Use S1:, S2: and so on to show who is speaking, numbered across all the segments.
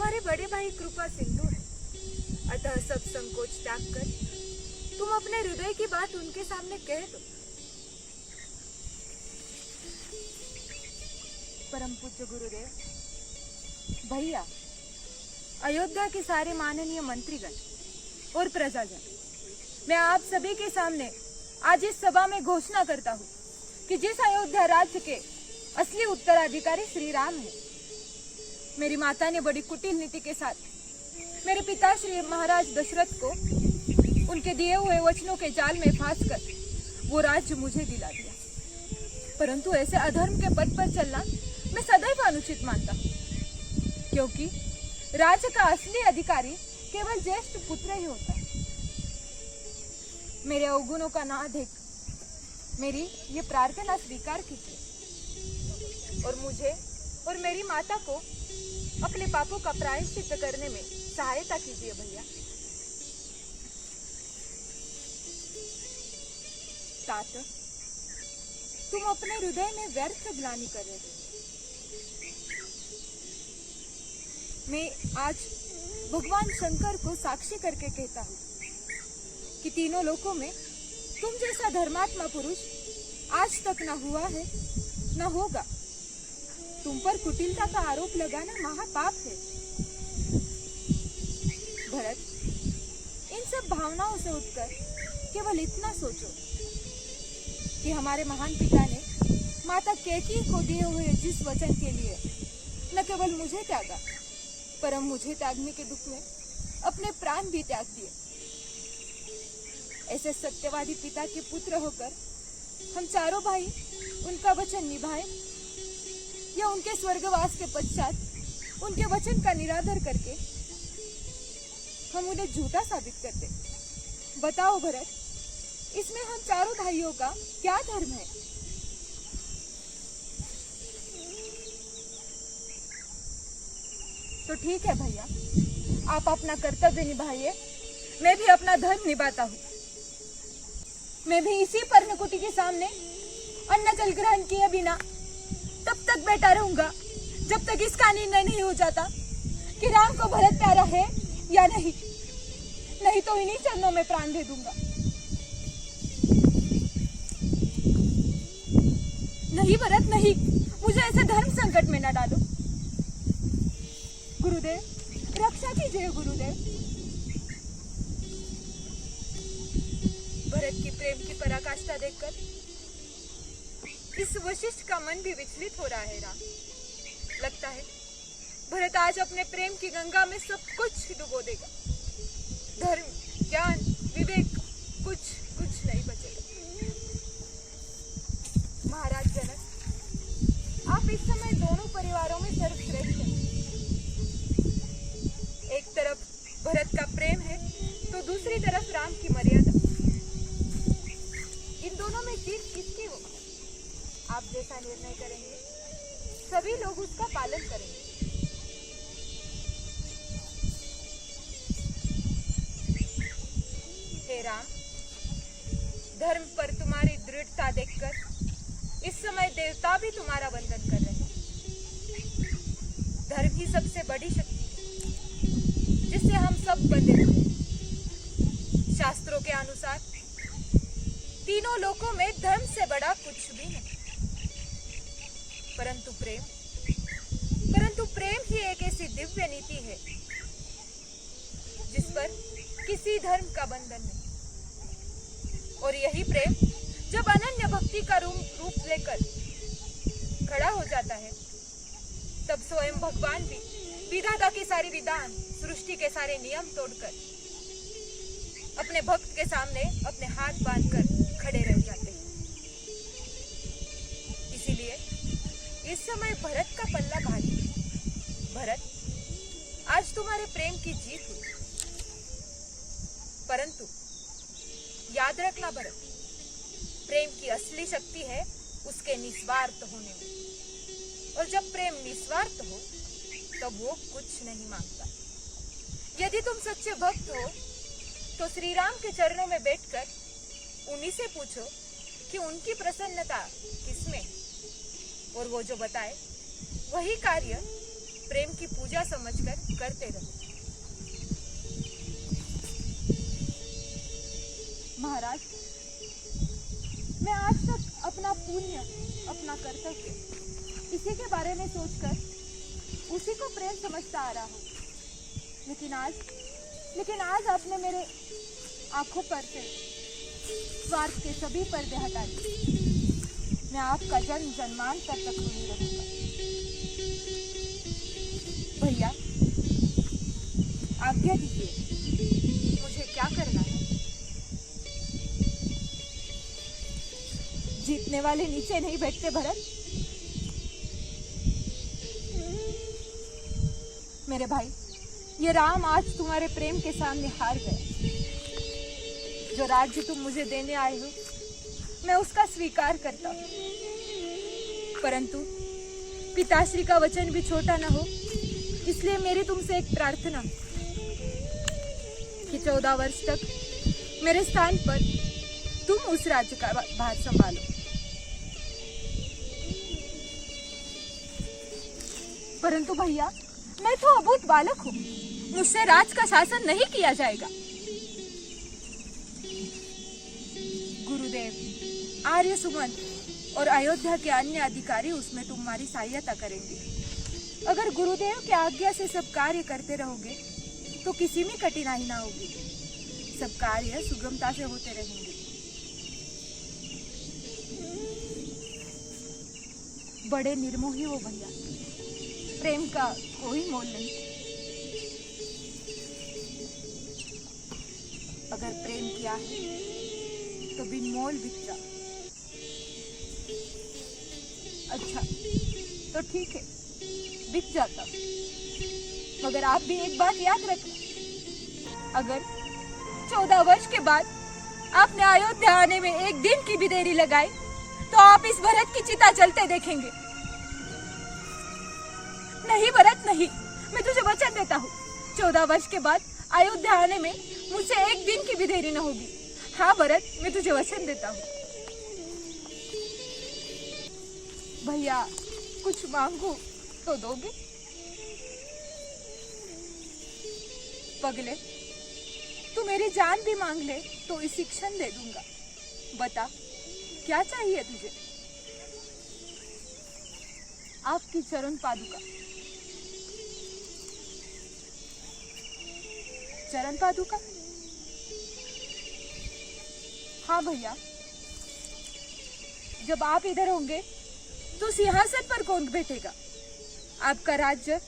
S1: तुम्हारे बड़े भाई कृपा सिंधु है, अतः सब संकोच त्याग कर तुम अपने हृदय की बात उनके सामने कह दो। परम पूज्य गुरुदेव, भैया, अयोध्या के सारे माननीय मंत्रीगण और प्रजाजन, मैं आप सभी के सामने आज इस सभा में घोषणा करता हूँ कि जिस अयोध्या राज्य के असली उत्तराधिकारी श्री राम है, मेरी माता ने बड़ी कुटिल नीति के साथ मेरे पिता श्री महाराज दशरथ को उनके दिए हुए वचनों के जाल में फांसकर वो राज्य मुझे दिला दिया। परंतु ऐसे अधर्म के पथ पर चलना मैं सदैव अनुचित मानता हूँ, क्योंकि राज्य का असली अधिकारी केवल ज्येष्ठ पुत्र ही होता है। मेरे अवगुणों का ना देख मेरी ये प्रार्थना स्वीकार कीजिए और मुझे और मेरी माता को अपने पापों का प्रायश्चित करने में सहायता कीजिए भैया। तात, तुम अपने हृदय में व्यर्थ ग्लानि कर रहे हो। मैं आज भगवान शंकर को साक्षी करके कहता हूँ कि तीनों लोकों में तुम जैसा धर्मात्मा पुरुष आज तक न हुआ है न होगा। तुम पर कुटिलता का आरोप लगाना महापाप है। भरत, इन सब भावनाओं से उठकर केवल इतना सोचो कि हमारे महान पिता ने माता कैकेयी को दिए हुए जिस वचन के लिए न केवल मुझे त्यागा, परम मुझे त्यागने के दुख में अपने प्राण भी त्याग दिए। ऐसे सत्यवादी पिता के पुत्र होकर हम चारों भाई उनका वचन निभाएं या उनके स्वर्गवास के पश्चात उनके वचन का निरादर करके हम उन्हें झूठा साबित कर दें। बताओ भरत, इसमें हम चारों भाइयों का क्या धर्म है? तो ठीक है भैया, आप अपना कर्तव्य निभाइए, मैं भी अपना धर्म निभाता हूँ। मैं भी इसी पर्णकुटी के सामने अन्न जल ग्रहण किए बिना तब तक बैठा रहूंगा जब तक इसका निर्णय नहीं हो जाता कि राम को भरत प्यारा है या नहीं। नहीं तो इन्हीं चरणों में प्राण दे दूंगा। नहीं भरत, नहीं, मुझे ऐसे धर्म संकट में न डालो। गुरुदेव, रक्षा कीजिए गुरुदेव। भरत की प्रेम की पराकाष्ठा देखकर इस वशिष्ठ का मन भी विचलित हो रहा है। राम, लगता है भरत आज अपने प्रेम की गंगा में सब कुछ डुबो देगा। धर्म, ज्ञान, विवेक कुछ नहीं बचेगा। महाराज जनक, आप इस समय दोनों परिवारों में सर्वश्रेष्ठ हैं। एक तरफ भरत का प्रेम है तो दूसरी तरफ राम की मर्यादा। इन दोनों में जीत किसकी होगी? आप जैसा निर्णय करेंगे सभी लोग उसका पालन करेंगे। हे राम, धर्म पर तुम्हारी दृढ़ता देखकर इस समय देवता भी तुम्हारा वंदन कर रहे हैं। धर्म ही सबसे बड़ी शक्ति है जिससे हम सब बंधे हुए हैं। शास्त्रों के अनुसार तीनों लोकों में धर्म से बड़ा कुछ भी नहीं। परंतु प्रेम ही एक ऐसी दिव्य नीति है जिस पर किसी धर्म का बंधन नहीं। और यही प्रेम जब अनन्य भक्ति का रूप लेकर खड़ा हो जाता है, तब स्वयं भगवान भी विधाता की सारी विधान, सृष्टि के सारे नियम तोड़कर अपने भक्त के सामने अपने हाथ बांधकर खड़े रह जाते हैं। इसीलिए इस समय भरत का पल्ला भारी है। भरत, आज तुम्हारे प्रेम की जीत हुई, परंतु याद रखना भरत, प्रेम की असली शक्ति है उसके निस्वार्थ होने में। और जब प्रेम निस्वार्थ हो तब वो कुछ नहीं मांगता। यदि तुम सच्चे भक्त हो तो श्री राम के चरणों में बैठकर उन्हीं से पूछो कि उनकी प्रसन्नता किसमें, और वो जो बताए वही कार्य प्रेम की पूजा समझकर करते रहो। महाराज, मैं आज तक अपना पुण्य, अपना कर्तव्य इसी के बारे में सोचकर उसी को प्रेम समझता आ रहा हूँ। लेकिन आज आपने मेरे आंखों पर से स्वार्थ के सभी पर्दे हटा दिए। मैं आपका जन्म जन्मांतर तक ऋणी रहूंगा। भैया, आज्ञा दीजिए, मुझे क्या करना है? जीतने वाले नीचे नहीं बैठते भरत। मेरे भाई, ये राम आज तुम्हारे प्रेम के सामने हार गया। जो राज्य तुम मुझे देने आए हो, मैं उसका स्वीकार करता हूँ, परंतु पिताश्री का वचन भी छोटा न हो, इसलिए मेरी तुमसे एक प्रार्थना कि 14 वर्ष तक मेरे स्थान पर तुम उस राज्य का भार संभालो। परंतु भैया, मैं तो अबूझ बालक हूँ, मुझसे राज का शासन नहीं किया जाएगा। गुरुदेव, आर्य सुमंत और अयोध्या के अन्य अधिकारी उसमें तुम्हारी सहायता करेंगे। अगर गुरुदेव की आज्ञा से सब कार्य करते रहोगे तो किसी में कठिनाई ना होगी, सब कार्य सुगमता से होते रहेंगे। बड़े निर्मोही हो भैया, प्रेम का कोई मोल नहीं। अगर प्रेम किया है तो बिन मोल बिक जा। अच्छा, तो ठीक है, बिक जाता, मगर आप भी एक बात याद रखना, अगर 14 वर्ष के बाद आपने अयोध्या आने में एक दिन की भी देरी लगाई तो आप इस भरत की चिता जलते देखेंगे। नहीं भरत, नहीं, मैं तुझे वचन देता हूँ, 14 वर्ष के बाद अयोध्या आने में मुझसे एक दिन की भी देरी न होगी। हाँ भरत, मैं तुझे वचन देता हूँ। भैया, कुछ मांगू तो दोगे? पगले, तू मेरी जान भी मांग ले तो इसी क्षण दे दूंगा। बता, क्या चाहिए तुझे? आपकी चरण पादुका। चरण पादुका? हाँ भैया, जब आप इधर होंगे तो सिंहासन पर कौन बैठेगा? आपका राज्य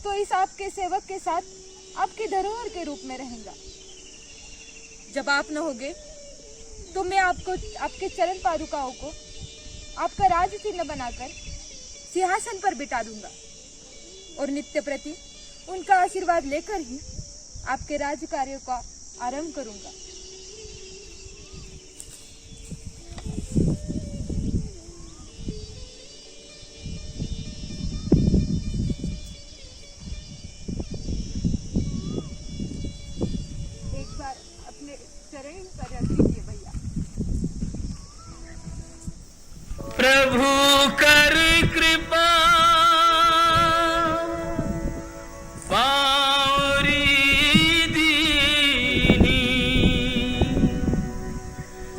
S1: तो इस आपके सेवक के साथ आपकी धरोहर के रूप में रहेगा। जब आप न होगे तो मैं आपको, आपके चरण पादुकाओं को आपका राज चिन्ह बनाकर सिंहासन पर बिठा दूंगा और नित्य प्रति उनका आशीर्वाद लेकर ही आपके राज्य कार्यों का आरंभ करूंगा। एक बार अपने चरण पर रख लीजिए भैया।
S2: प्रभु कर कृपा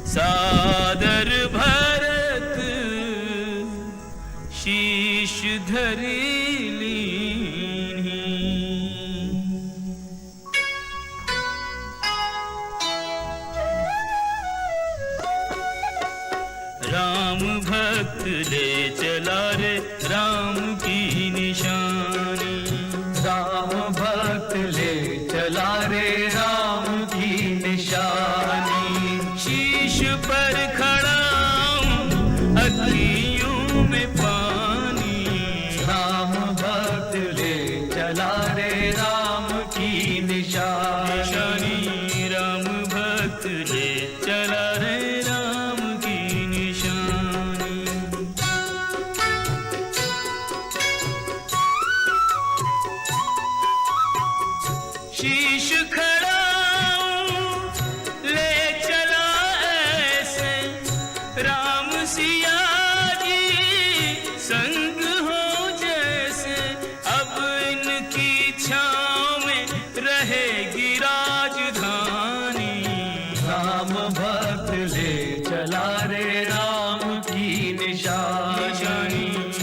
S2: सादर भरत शीश धरी लीन्ही। राम भक्त ले चला रे राम की निशानी।
S3: राम भक्त ले चला रे राम की निशानी।
S2: शीश पर खड़ा अखियों में पानी।
S3: राम भक्त ले चला रे राम की निशानी।
S2: राम भक्त ले चला रे राम की निशानी। शीश खड़ा